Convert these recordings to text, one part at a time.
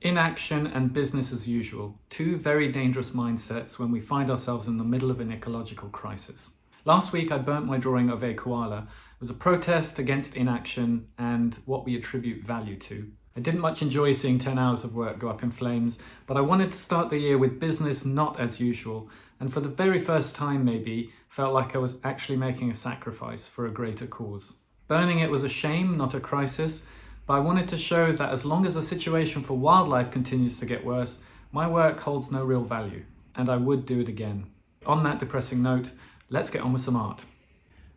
Inaction and business as usual, two very dangerous mindsets when we find ourselves in the middle of an ecological crisis. Last week I burnt my drawing of a koala. It was a protest against inaction and what we attribute value to. I didn't much enjoy seeing 10 hours of work go up in flames, but I wanted to start the year with business not as usual, and for the very first time maybe, felt like I was actually making a sacrifice for a greater cause. Burning it was a shame, not a crisis, but I wanted to show that as long as the situation for wildlife continues to get worse, my work holds no real value, and I would do it again. On that depressing note, let's get on with some art.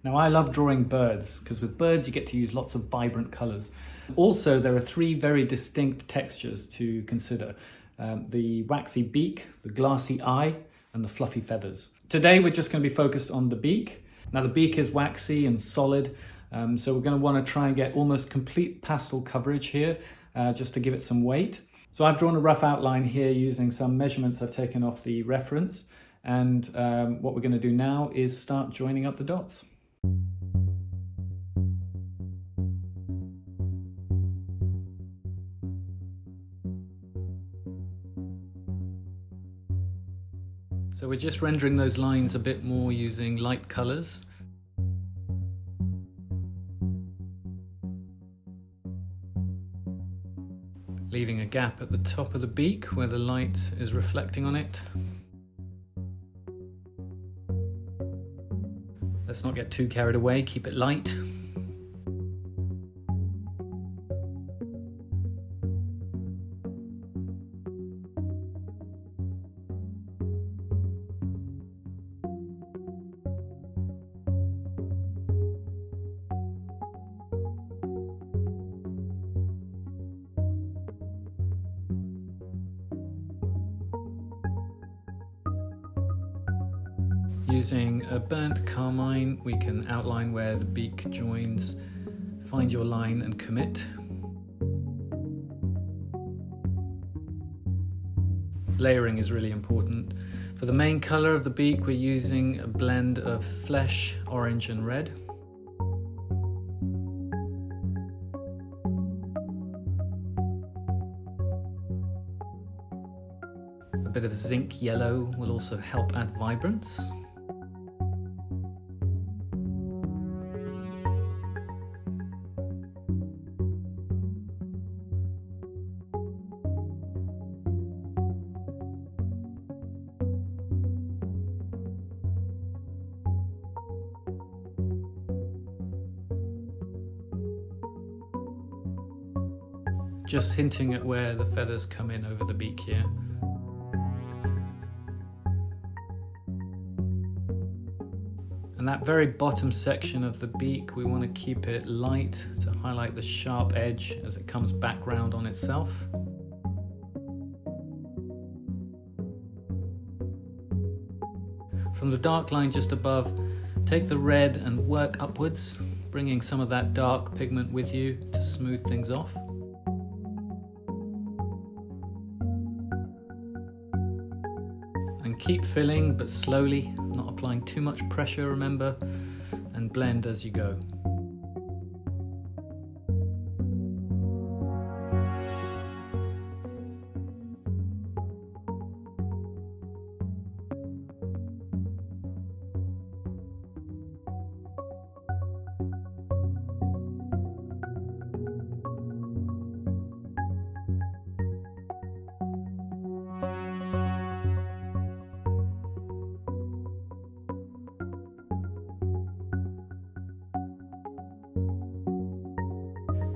Now I love drawing birds, because with birds you get to use lots of vibrant colours. Also, there are three very distinct textures to consider. The waxy beak, the glassy eye, and the fluffy feathers. Today we're just going to be focused on the beak. Now the beak is waxy and solid, so we're going to want to try and get almost complete pastel coverage here, just to give it some weight. So I've drawn a rough outline here using some measurements I've taken off the reference, and what we're going to do now is start joining up the dots. So we're just rendering those lines a bit more using light colours. Leaving a gap at the top of the beak where the light is reflecting on it. Let's not get too carried away, keep it light. Using a burnt Carmine, we can outline where the beak joins, find your line and commit. Layering is really important. For the main colour of the beak, we're using a blend of flesh, orange and red. A bit of zinc yellow will also help add vibrance. Just hinting at where the feathers come in over the beak here. And that very bottom section of the beak, we want to keep it light to highlight the sharp edge as it comes back round on itself. From the dark line just above, take the red and work upwards, bringing some of that dark pigment with you to smooth things off. And keep filling, but slowly, not applying too much pressure, remember, and blend as you go.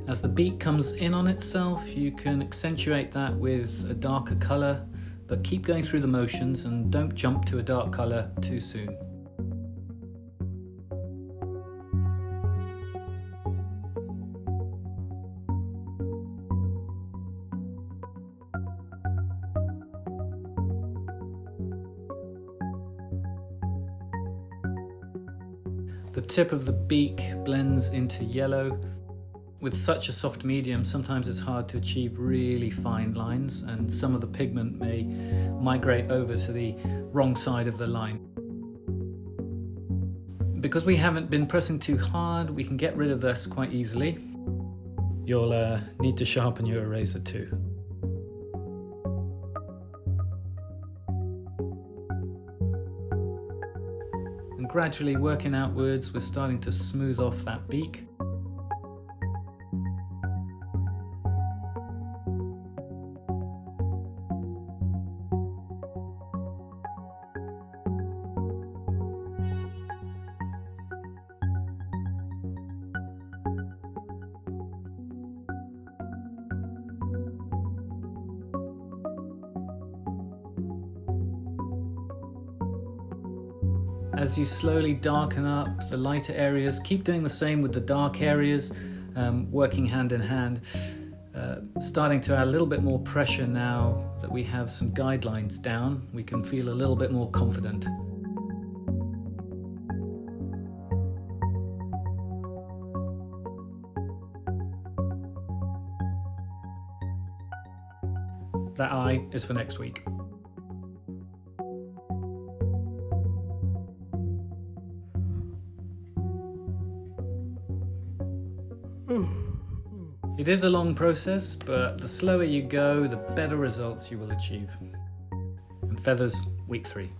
As the beak comes in on itself, you can accentuate that with a darker colour, but keep going through the motions and don't jump to a dark colour too soon. The tip of the beak blends into yellow. With such a soft medium, sometimes it's hard to achieve really fine lines, and some of the pigment may migrate over to the wrong side of the line. Because we haven't been pressing too hard, we can get rid of this quite easily. You'll need to sharpen your eraser too. And gradually working outwards, we're starting to smooth off that beak. As you slowly darken up the lighter areas, keep doing the same with the dark areas, working hand in hand, starting to add a little bit more pressure now that we have some guidelines down. We can feel a little bit more confident. That eye is for next week. It is a long process, but the slower you go, the better results you will achieve. And feathers, week 3.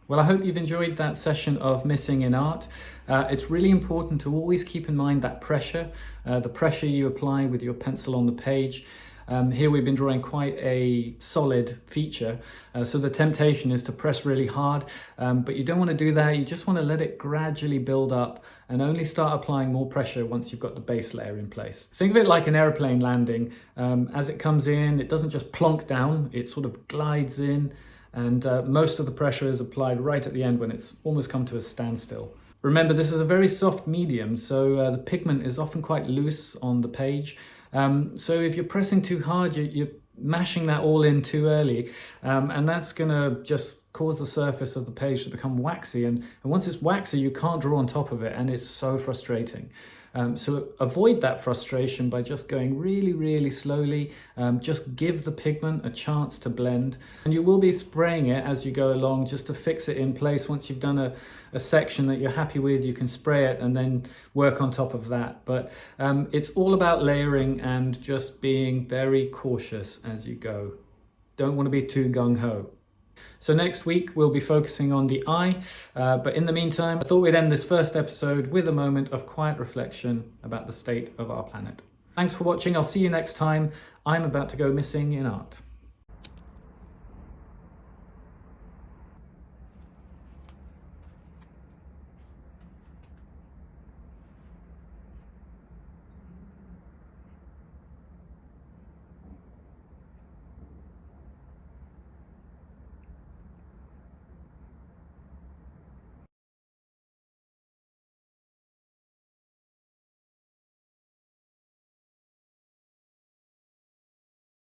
Well, I hope you've enjoyed that session of Missing in Art. It's really important to always keep in mind that pressure, the pressure you apply with your pencil on the page. Here we've been drawing quite a solid feature, so the temptation is to press really hard, but you don't want to do that. You just want to let it gradually build up and only start applying more pressure once you've got the base layer in place. Think of it like an airplane landing. As it comes in, it doesn't just plonk down, it sort of glides in, and most of the pressure is applied right at the end when it's almost come to a standstill. Remember, this is a very soft medium, so the pigment is often quite loose on the page. So if you're pressing too hard, you're mashing that all in too early, and that's going to just cause the surface of the page to become waxy. And once it's waxy, you can't draw on top of it, and it's so frustrating. So avoid that frustration by just going really, really slowly. Just give the pigment a chance to blend. And you will be spraying it as you go along just to fix it in place. Once you've done a section that you're happy with, you can spray it and then work on top of that. But it's all about layering and just being very cautious as you go. Don't want to be too gung-ho. So next week we'll be focusing on the eye, but in the meantime I thought we'd end this first episode with a moment of quiet reflection about the state of our planet. Thanks for watching. I'll see you next time. I'm about to go missing in art.